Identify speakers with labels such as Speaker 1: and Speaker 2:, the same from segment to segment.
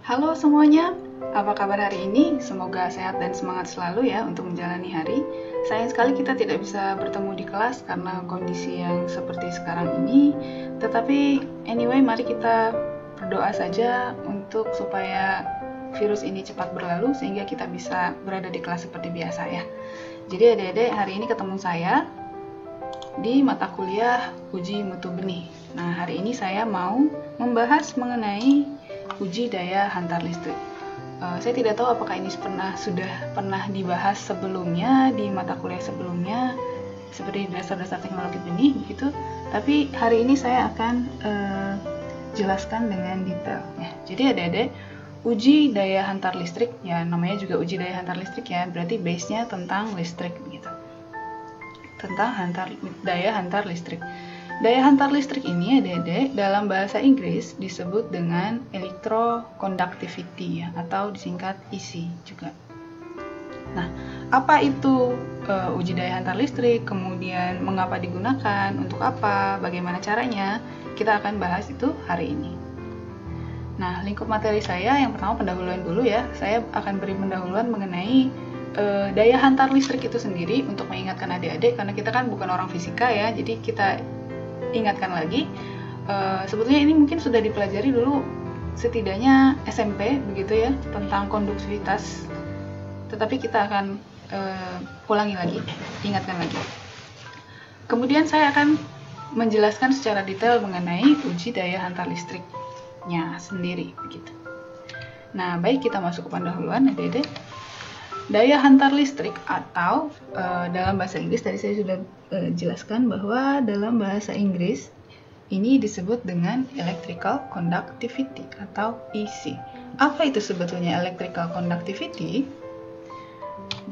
Speaker 1: Halo semuanya, apa kabar hari ini? Semoga sehat dan semangat selalu ya untuk menjalani hari. Sayang sekali kita tidak bisa bertemu di kelas karena kondisi yang seperti sekarang ini. Tetapi anyway, mari kita berdoa saja untuk supaya virus ini cepat berlalu sehingga kita bisa berada di kelas seperti biasa ya. Jadi adik-adik, hari ini ketemu saya di mata kuliah uji mutu benih. Nah, hari ini saya mau membahas mengenai uji daya hantar listrik. Saya tidak tahu apakah ini sudah pernah dibahas sebelumnya di mata kuliah sebelumnya seperti dasar-dasar teknologi benih begitu. Tapi hari ini saya akan jelaskan dengan detail ya. Jadi adik-adik, uji daya hantar listrik ya, namanya juga uji daya hantar listrik ya, berarti base-nya tentang listrik begitu. Tentang daya hantar listrik. Daya hantar listrik ini adik-adik dalam bahasa Inggris disebut dengan electroconductivity ya, atau disingkat EC juga. Nah, apa itu uji daya hantar listrik, kemudian mengapa digunakan, untuk apa, bagaimana caranya, kita akan bahas itu hari ini. Nah, lingkup materi saya yang pertama pendahuluan dulu ya. Saya akan beri pendahuluan mengenai daya hantar listrik itu sendiri untuk mengingatkan adik-adik, karena kita kan bukan orang fisika ya, jadi kita ingatkan lagi. Sebetulnya ini mungkin sudah dipelajari dulu setidaknya SMP begitu ya, tentang konduktivitas, tetapi kita akan ulangi lagi, ingatkan lagi. Kemudian saya akan menjelaskan secara detail mengenai uji daya hantar listriknya sendiri begitu. Nah, baik, kita masuk ke pendahuluan adik-adik. Daya hantar listrik atau dalam bahasa Inggris tadi saya sudah jelaskan bahwa dalam bahasa Inggris ini disebut dengan electrical conductivity atau EC. Apa itu sebetulnya electrical conductivity?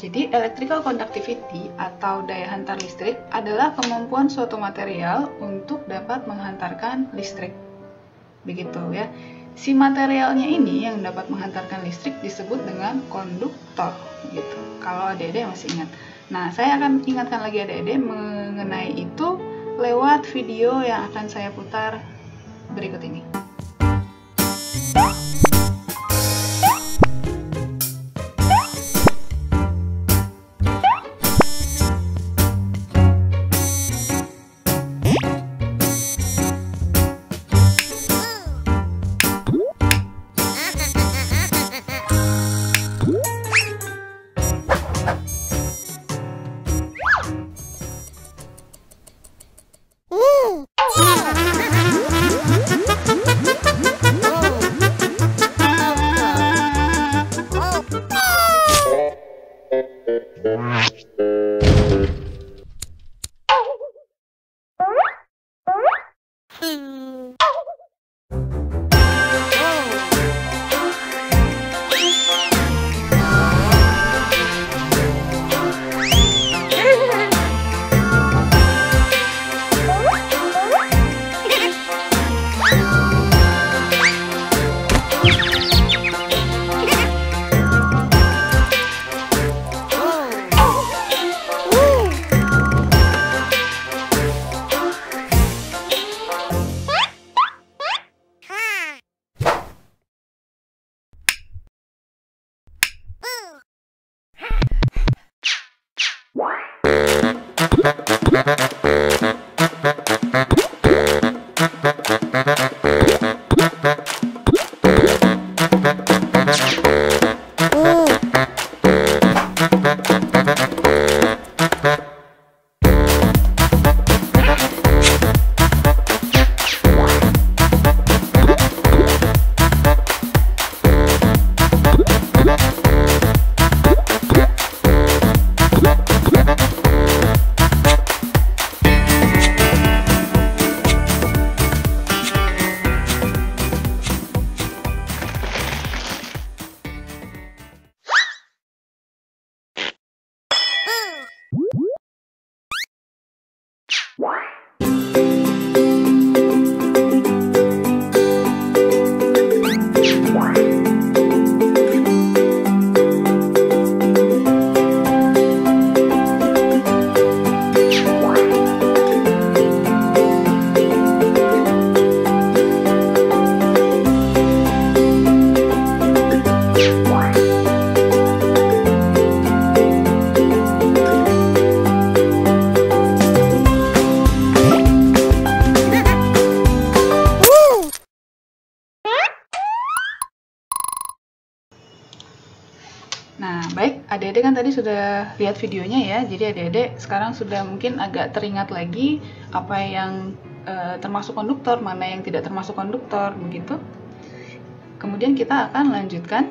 Speaker 1: Jadi electrical conductivity atau daya hantar listrik adalah kemampuan suatu material untuk dapat menghantarkan listrik. Begitu ya. Si materialnya ini yang dapat menghantarkan listrik disebut dengan konduktor gitu. Kalau adik-adik masih ingat. Nah, saya akan ingatkan lagi adik-adik mengenai itu lewat video yang akan saya putar berikut ini. Nah, baik, adik-adik kan tadi sudah lihat videonya ya, jadi adik-adik sekarang sudah mungkin agak teringat lagi apa yang termasuk konduktor, mana yang tidak termasuk konduktor, begitu. Kemudian kita akan lanjutkan.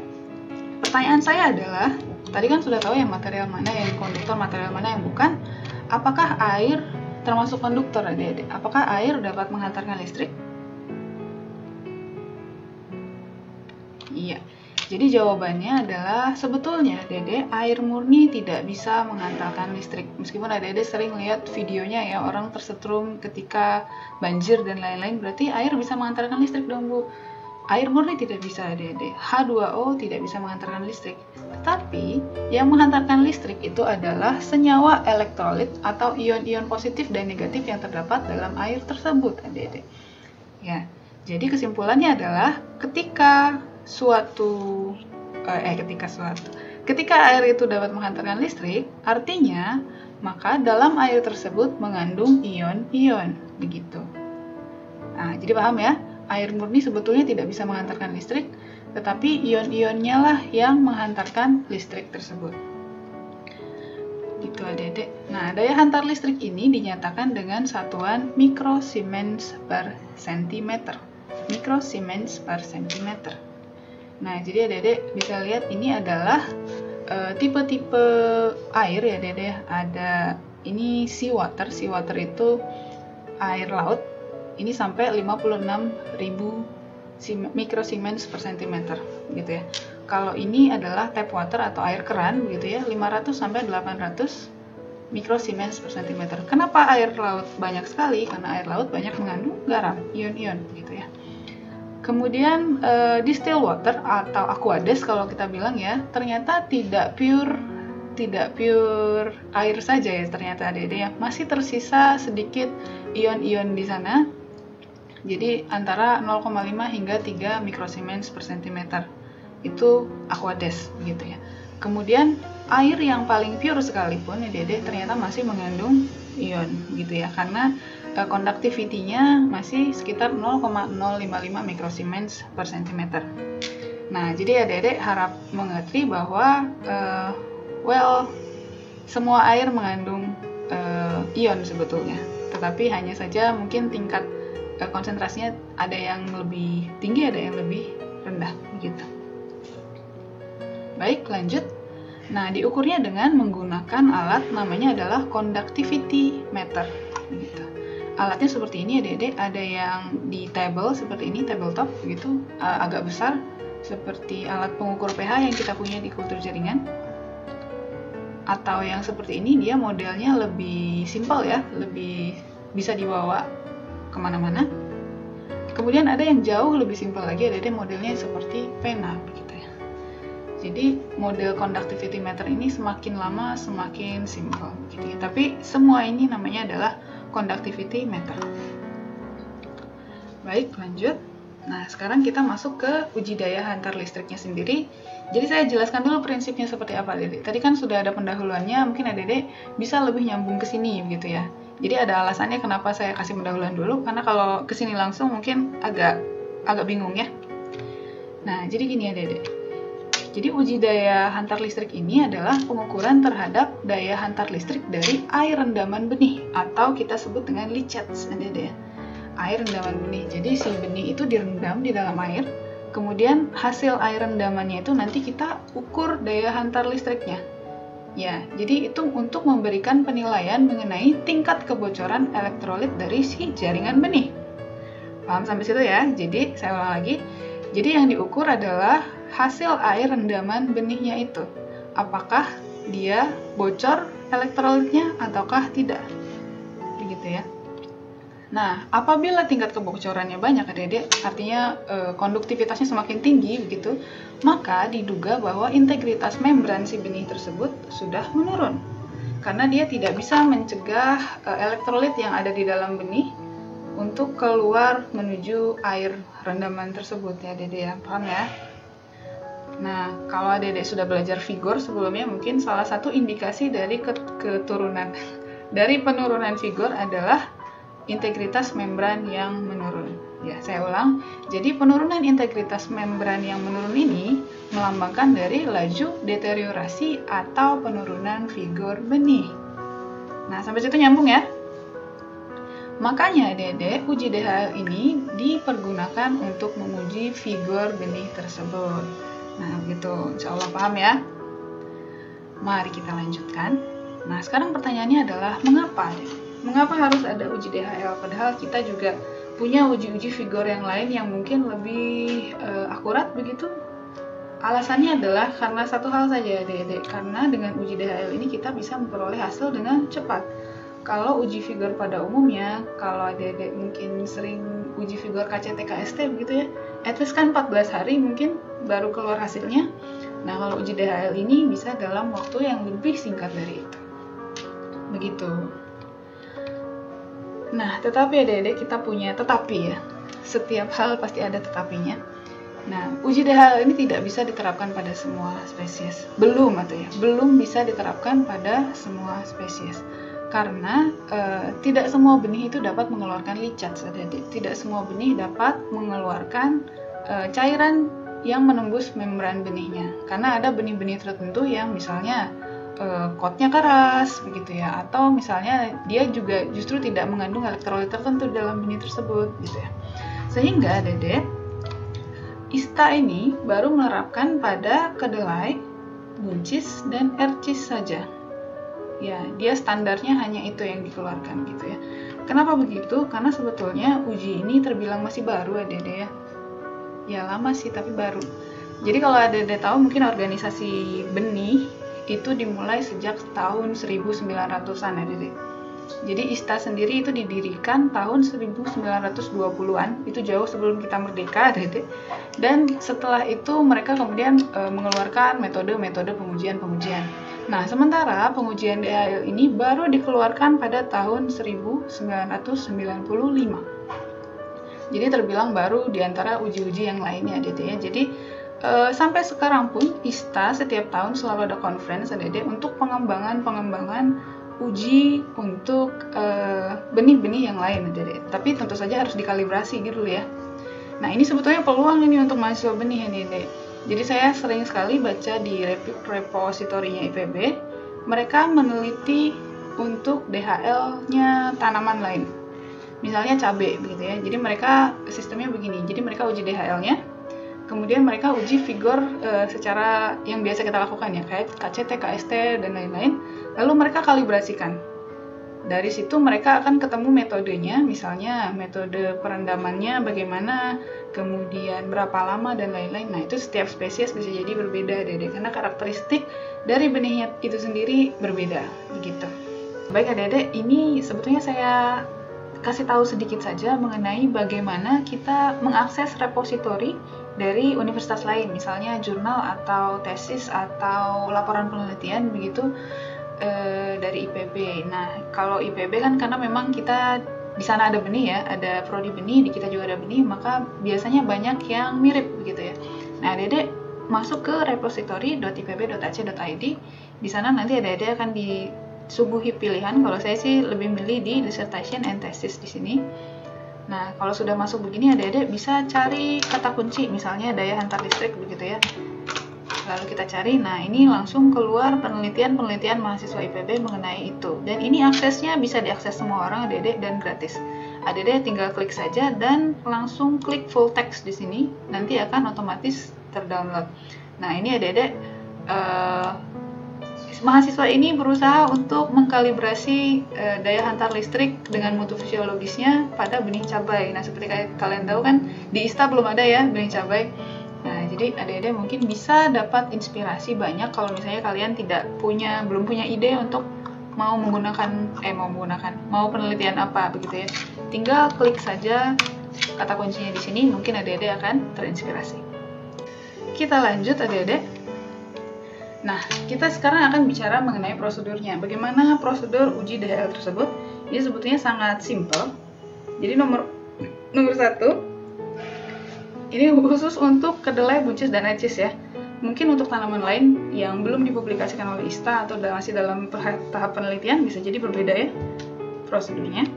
Speaker 1: Pertanyaan saya adalah, tadi kan sudah tahu ya material mana yang konduktor, material mana yang bukan. Apakah air termasuk konduktor, adik-adik? Apakah air dapat menghantarkan listrik? Iya. Jadi jawabannya adalah sebetulnya adik-adik air murni tidak bisa menghantarkan listrik. Meskipun adik-adik sering lihat videonya ya, orang tersetrum ketika banjir dan lain-lain, berarti air bisa menghantarkan listrik dong Bu. Air murni tidak bisa adik-adik. H2O tidak bisa menghantarkan listrik. Tetapi yang menghantarkan listrik itu adalah senyawa elektrolit atau ion-ion positif dan negatif yang terdapat dalam air tersebut adik-adik. Ya. Jadi kesimpulannya adalah ketika air itu dapat menghantarkan listrik, artinya maka dalam air tersebut mengandung ion-ion, begitu. Nah, jadi paham ya, air murni sebetulnya tidak bisa menghantarkan listrik, tetapi ion-ionnya lah yang menghantarkan listrik tersebut. Gitu adik-adik. Nah, daya hantar listrik ini dinyatakan dengan satuan mikrosiemens per sentimeter. Mikrosiemens per sentimeter. Nah, jadi adik-adik bisa lihat ini adalah tipe-tipe air ya adik-adik ya. Ada ini seawater. Seawater itu air laut. Ini sampai 56.000 mikrosiemens per sentimeter gitu ya. Kalau ini adalah tap water atau air keran begitu ya, 500 sampai 800 mikrosiemens per sentimeter. Kenapa air laut banyak sekali? Karena air laut banyak mengandung garam, ion-ion gitu ya. Kemudian distilled water atau aqueous kalau kita bilang ya, ternyata tidak pure air saja ya ternyata adik-adik ya. Masih tersisa sedikit ion-ion di sana. Jadi antara 0,5 hingga 3 mikrosiemens per sentimeter. Itu aqueous gitu ya. Kemudian air yang paling pure sekalipun adik-adik ternyata masih mengandung ion gitu ya, karena conductivity-nya masih sekitar 0,055 mikrosiemens per sentimeter. Nah, jadi adik-adik harap mengerti bahwa semua air mengandung ion sebetulnya, tetapi hanya saja mungkin tingkat konsentrasinya ada yang lebih tinggi, ada yang lebih rendah begitu. Baik, lanjut. Nah, diukurnya dengan menggunakan alat namanya adalah conductivity meter gitu. Alatnya seperti ini adik-adik, ada yang di table seperti ini, tabletop begitu, agak besar seperti alat pengukur pH yang kita punya di kultur jaringan. Atau yang seperti ini, dia modelnya lebih simpel ya, lebih bisa dibawa kemana-mana. Kemudian ada yang jauh lebih simpel lagi, adik-adik, modelnya seperti pena begitu ya. Jadi model conductivity meter ini semakin lama semakin simpel gitu ya. Tapi semua ini namanya adalah conductivity meter. Baik, lanjut. Nah, sekarang kita masuk ke uji daya hantar listriknya sendiri. Jadi saya jelaskan dulu prinsipnya seperti apa, adik-adik. Tadi kan sudah ada pendahuluannya, mungkin adik-adik bisa lebih nyambung ke sini gitu ya. Jadi ada alasannya kenapa saya kasih pendahuluan dulu, karena kalau ke sini langsung mungkin agak bingung ya. Nah, jadi gini adik-adik. Jadi uji daya hantar listrik ini adalah pengukuran terhadap daya hantar listrik dari air rendaman benih atau kita sebut dengan leachate, adik-adik ya. Air rendaman benih. Jadi si benih itu direndam di dalam air, kemudian hasil air rendamannya itu nanti kita ukur daya hantar listriknya. Ya, jadi itu untuk memberikan penilaian mengenai tingkat kebocoran elektrolit dari si jaringan benih. Paham sampai situ ya? Jadi saya ulang lagi. Jadi yang diukur adalah hasil air rendaman benihnya itu. Apakah dia bocor elektrolitnya ataukah tidak? Begitu ya. Nah, apabila tingkat kebocorannya banyak adik-adik, artinya konduktivitasnya semakin tinggi begitu, maka diduga bahwa integritas membran si benih tersebut sudah menurun. Karena dia tidak bisa mencegah elektrolit yang ada di dalam benih untuk keluar menuju air rendaman tersebut ya adik-adik ya. Paham ya? Nah, kalau adik-adik sudah belajar Vigor sebelumnya, mungkin salah satu indikasi dari penurunan Vigor adalah integritas membran yang menurun. Ya, saya ulang. Jadi penurunan integritas membran yang menurun ini melambangkan dari laju deteriorasi atau penurunan vigor benih. Nah, sampai situ nyambung ya? Makanya Dede, uji DHL ini dipergunakan untuk menguji vigor benih tersebut. Nah, begitu. Insya Allah paham ya? Mari kita lanjutkan. Nah, sekarang pertanyaannya adalah mengapa? Mengapa harus ada uji DHL? Padahal kita juga punya uji-uji vigor yang lain yang mungkin lebih akurat begitu. Alasannya adalah karena satu hal saja, Dede. Karena dengan uji DHL ini kita bisa memperoleh hasil dengan cepat. Kalau uji vigor pada umumnya, kalau Dede mungkin sering uji vigor KCT-KST begitu ya, at least kan 14 hari mungkin baru keluar hasilnya. Nah, kalau uji DHL ini bisa dalam waktu yang lebih singkat dari itu. Begitu. Nah, tetapi ya Dede, kita punya tetapi ya. Setiap hal pasti ada tetapinya. Nah, uji DHL ini tidak bisa diterapkan pada semua spesies. Belum bisa diterapkan pada semua spesies. Karena tidak semua benih itu dapat mengeluarkan leachate, Dede. Tidak semua benih dapat mengeluarkan cairan yang menembus membran benihnya. Karena ada benih-benih tertentu yang misalnya coatnya keras begitu ya, atau misalnya dia juga justru tidak mengandung elektrolit tertentu dalam benih tersebut gitu ya. Sehingga Dede, ISTA ini baru menerapkan pada kedelai, buncis, dan ercis saja. Ya, dia standarnya hanya itu yang dikeluarkan gitu ya. Kenapa begitu? Karena sebetulnya uji ini terbilang masih baru ya Dede ya. Ya lama sih tapi baru. Jadi kalau Dede tahu mungkin organisasi benih itu dimulai sejak tahun 1900-an ya Dede. Jadi ISTA sendiri itu didirikan tahun 1920-an, itu jauh sebelum kita merdeka Dede. Dan setelah itu mereka kemudian mengeluarkan metode-metode pengujian-pengujian. Nah, sementara pengujian DHL ini baru dikeluarkan pada tahun 1995. Jadi terbilang baru di antara uji-uji yang lainnya Dede ya. Jadi sampai sekarang pun ISTA setiap tahun selalu ada conference Dede untuk pengembangan uji untuk benih-benih yang lain Dede. Tapi tentu saja harus dikalibrasi gitu ya. Nah, ini sebetulnya peluang ini untuk mahasiswa benih ya Dede. Jadi saya sering sekali baca di repositorinya IPB, mereka meneliti untuk DHL-nya tanaman lain. Misalnya cabai begitu ya. Jadi mereka sistemnya begini. Jadi mereka uji DHL-nya, kemudian mereka uji vigor secara yang biasa kita lakukan ya, kayak KCT, KST, dan lain-lain. Lalu mereka kalibrasikan. Dari situ mereka akan ketemu metodenya, misalnya metode perendamannya bagaimana, kemudian berapa lama, dan lain-lain. Nah, itu setiap spesies bisa jadi berbeda, Dede, karena karakteristik dari benihnya itu sendiri berbeda, begitu. Baik, Dede, ini sebetulnya saya kasih tahu sedikit saja mengenai bagaimana kita mengakses repositori dari universitas lain, misalnya jurnal atau tesis atau laporan penelitian begitu dari IPB. Nah, kalau IPB kan karena memang kita di sana ada benih ya, ada prodi benih, di kita juga ada benih, maka biasanya banyak yang mirip begitu ya. Nah, Dede masuk ke repository.ipb.ac.id. Di sana nanti Dede akan disuguhi pilihan. Kalau saya sih lebih milih di dissertation and thesis di sini. Nah, kalau sudah masuk begini Dede bisa cari kata kunci, misalnya daya hantar listrik begitu ya. Lalu kita cari, nah ini langsung keluar penelitian mahasiswa IPB mengenai itu. Dan ini aksesnya bisa diakses semua orang Dede dan gratis. Dede tinggal klik saja dan langsung klik full text di sini, nanti akan otomatis terdownload. Nah ini Dede, mahasiswa ini berusaha untuk mengkalibrasi daya hantar listrik dengan mutu fisiologisnya pada benih cabai. Nah seperti kalian tahu kan di ISTA belum ada ya benih cabai. Nah, jadi adik-adik mungkin bisa dapat inspirasi banyak kalau misalnya kalian belum punya ide untuk mau penelitian apa begitu ya. Tinggal klik saja kata kuncinya di sini, mungkin adik-adik akan terinspirasi. Kita lanjut adik-adik. Nah, kita sekarang akan bicara mengenai prosedurnya. Bagaimana prosedur uji DHL tersebut? Ini sebetulnya sangat simpel. Jadi nomor 1, ini khusus untuk kedelai, buncis, dan ercis ya. Mungkin untuk tanaman lain yang belum dipublikasikan oleh ISTA atau masih dalam tahap penelitian bisa jadi berbeda ya prosedurnya.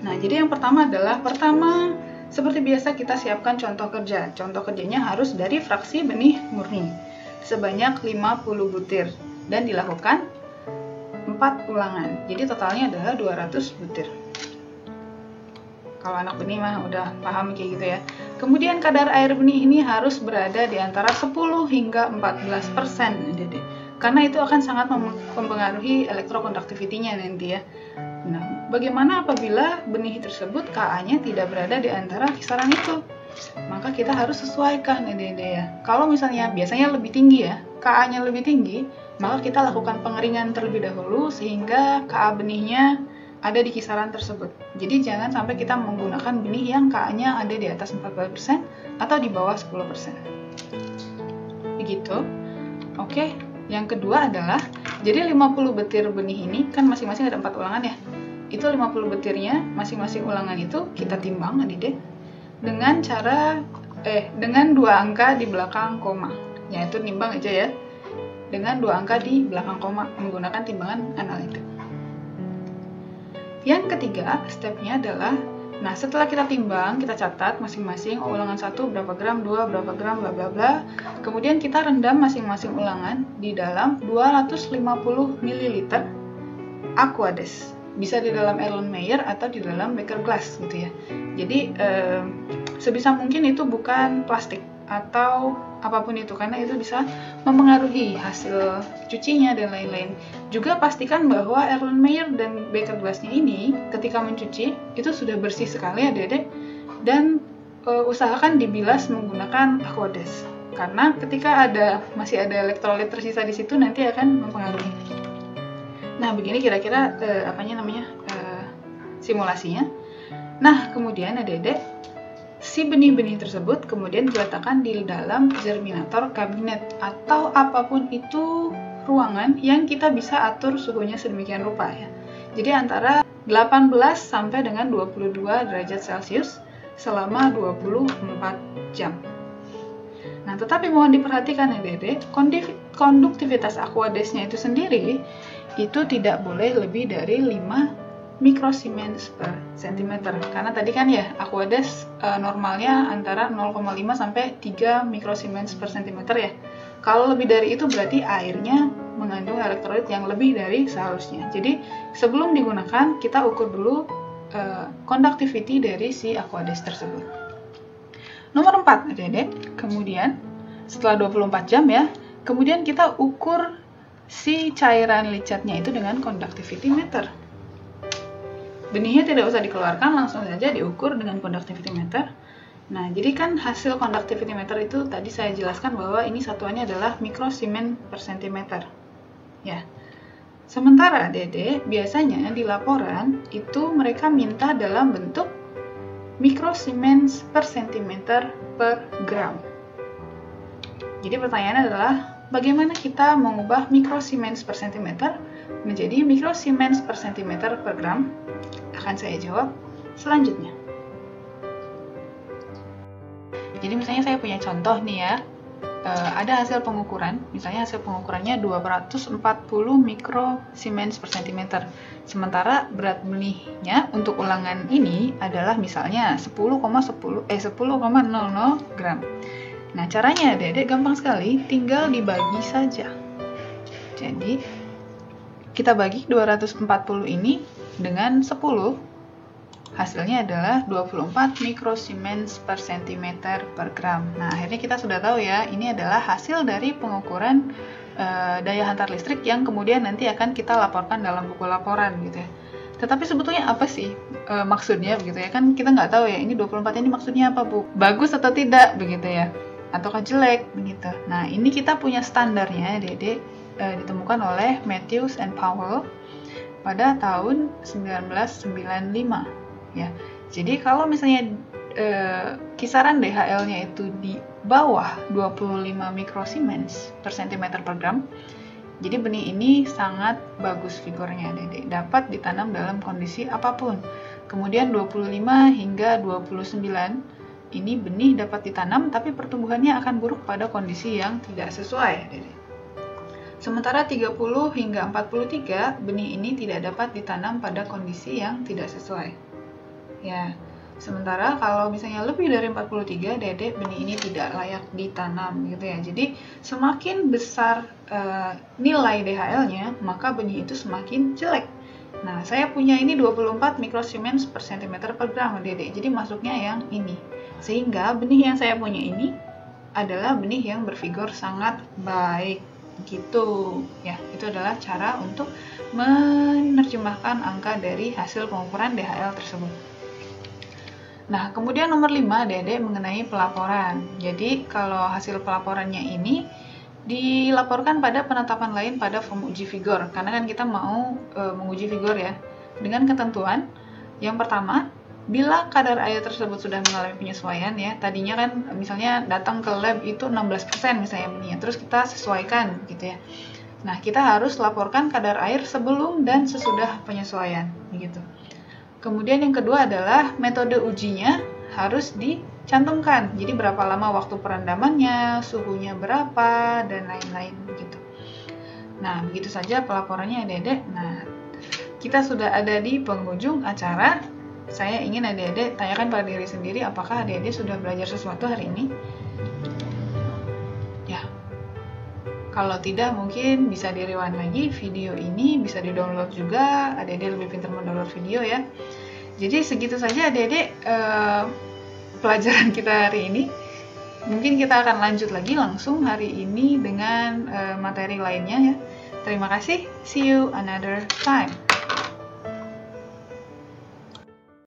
Speaker 1: Nah, jadi yang pertama adalah Seperti biasa kita siapkan contoh kerja. Contoh kerjanya harus dari fraksi benih murni sebanyak 50 butir dan dilakukan 4 ulangan. Jadi totalnya adalah 200 butir. Kalau anak benih mah udah paham kayak gitu ya. Kemudian kadar air benih ini harus berada di antara 10 hingga 14%, Dede. Karena itu akan sangat mempengaruhi elektrokonduktivitinya nanti ya. Nah, bagaimana apabila benih tersebut Ka-nya tidak berada di antara kisaran itu? Maka kita harus sesuaikan Dede ya. Kalau misalnya biasanya lebih tinggi ya, Ka-nya lebih tinggi, maka kita lakukan pengeringan terlebih dahulu sehingga Ka benihnya ada di kisaran tersebut. Jadi jangan sampai kita menggunakan benih yang Ka-nya ada di atas 14% atau di bawah 10%. Begitu. Oke, yang kedua adalah, jadi 50 butir benih ini kan masing-masing ada 4 ulangan ya. Itu 50 butirnya, masing-masing ulangan itu kita timbang Adik dengan cara dengan 2 angka di belakang koma. Yaitu nimbang aja ya. Dengan 2 angka di belakang koma menggunakan timbangan analitik. Yang ketiga, stepnya adalah, nah setelah kita timbang, kita catat masing-masing ulangan 1 berapa gram, 2 berapa gram, bla bla bla. Kemudian kita rendam masing-masing ulangan di dalam 250 ml Aquades. Bisa di dalam Erlenmeyer atau di dalam beker glass gitu ya. Jadi sebisa mungkin itu bukan plastik atau apapun itu, karena itu bisa mempengaruhi hasil cucinya dan lain-lain. Juga pastikan bahwa Erlenmeyer dan beker glassnya ini ketika mencuci itu sudah bersih sekali Adik-adik, dan usahakan dibilas menggunakan Aquades, karena ketika masih ada elektrolit tersisa di situ nanti akan mempengaruhi. Nah, begini kira-kira simulasinya. Nah, kemudian Adik-adik, si benih-benih tersebut kemudian diletakkan di dalam germinator kabinet atau apapun itu ruangan yang kita bisa atur suhunya sedemikian rupa ya. Jadi antara 18 sampai dengan 22 derajat Celcius selama 24 jam. Nah, tetapi mohon diperhatikan ya Dede, konduktivitas Aquadesnya itu sendiri itu tidak boleh lebih dari 5 mikrosiemens per centimeter. Karena tadi kan ya, Aquades normalnya antara 0,5 sampai 3 mikrosiemens per centimeter ya. Kalau lebih dari itu berarti airnya mengandung elektrolit yang lebih dari seharusnya. Jadi sebelum digunakan, kita ukur dulu conductivity dari si Aquades tersebut. Nomor 4, Adik-adik. Kemudian setelah 24 jam ya, kemudian kita ukur si cairan licatnya itu dengan conductivity meter. Benihnya tidak usah dikeluarkan, langsung saja diukur dengan conductivity meter. Nah, jadi kan hasil conductivity meter itu tadi saya jelaskan bahwa ini satuannya adalah mikrosiemens per centimeter. Ya. Sementara Dede, biasanya di laporan itu mereka minta dalam bentuk mikrosiemens per centimeter per gram. Jadi pertanyaannya adalah, bagaimana kita mengubah mikrosiemens per centimeter menjadi mikrosiemens per centimeter per gram? Akan saya jawab selanjutnya. Jadi misalnya saya punya contoh nih ya, ada hasil pengukuran, misalnya hasil pengukurannya 240 mikrosiemens per centimeter. Sementara berat benihnya untuk ulangan ini adalah misalnya 10,00 gram. Nah, caranya Dedek gampang sekali, tinggal dibagi saja. Jadi kita bagi 240 ini dengan 10, hasilnya adalah 24 mikrosiemens per centimeter per gram. Nah, akhirnya kita sudah tahu ya, ini adalah hasil dari pengukuran daya hantar listrik yang kemudian nanti akan kita laporkan dalam buku laporan gitu ya. Tetapi sebetulnya apa sih maksudnya begitu ya? Kan kita nggak tahu ya, ini 24 ini maksudnya apa Bu? Bagus atau tidak begitu ya? Ataukah jelek begitu. Nah, ini kita punya standarnya, Dede, ditemukan oleh Matthews and Powell pada tahun 1995 ya. Jadi kalau misalnya kisaran DHL-nya itu di bawah 25 mikrosiemens per centimeter per gram, jadi benih ini sangat bagus figurnya Dede, dapat ditanam dalam kondisi apapun. Kemudian 25 hingga 29 ini benih dapat ditanam tapi pertumbuhannya akan buruk pada kondisi yang tidak sesuai Dede. Sementara 30 hingga 43 benih ini tidak dapat ditanam pada kondisi yang tidak sesuai. Ya, Sementara kalau misalnya lebih dari 43, Dedek benih ini tidak layak ditanam gitu ya. Jadi semakin besar nilai DHL-nya, maka benih itu semakin jelek. Nah, saya punya ini 24 mikrosiemens per cm per gram, Dedek. Jadi masuknya yang ini. Sehingga benih yang saya punya ini adalah benih yang bervigor sangat baik gitu ya. Itu adalah cara untuk menerjemahkan angka dari hasil pengukuran DHL tersebut. Nah, kemudian nomor 5, Dedek mengenai pelaporan. Jadi kalau hasil pelaporannya ini dilaporkan pada penetapan lain pada form uji vigor, karena kan kita mau menguji vigor ya, dengan ketentuan yang pertama, bila kadar air tersebut sudah mengalami penyesuaian ya, tadinya kan misalnya datang ke lab itu 16% misalnya benihnya, terus kita sesuaikan gitu ya. Nah, kita harus laporkan kadar air sebelum dan sesudah penyesuaian begitu. Kemudian yang kedua adalah metode ujinya harus dicantumkan. Jadi berapa lama waktu perendamannya, suhunya berapa, dan lain-lain begitu. Nah, begitu saja pelaporannya Dedek. Nah, kita sudah ada di penghujung acara. Saya ingin adik-adik tanyakan pada diri sendiri apakah adik-adik sudah belajar sesuatu hari ini. Ya, kalau tidak mungkin bisa di-rewind lagi video ini, bisa di-download juga. Adik-adik lebih pintar mendownload video ya. Jadi segitu saja adik-adik pelajaran kita hari ini. Mungkin kita akan lanjut lagi langsung hari ini dengan materi lainnya ya. Terima kasih, see you another time.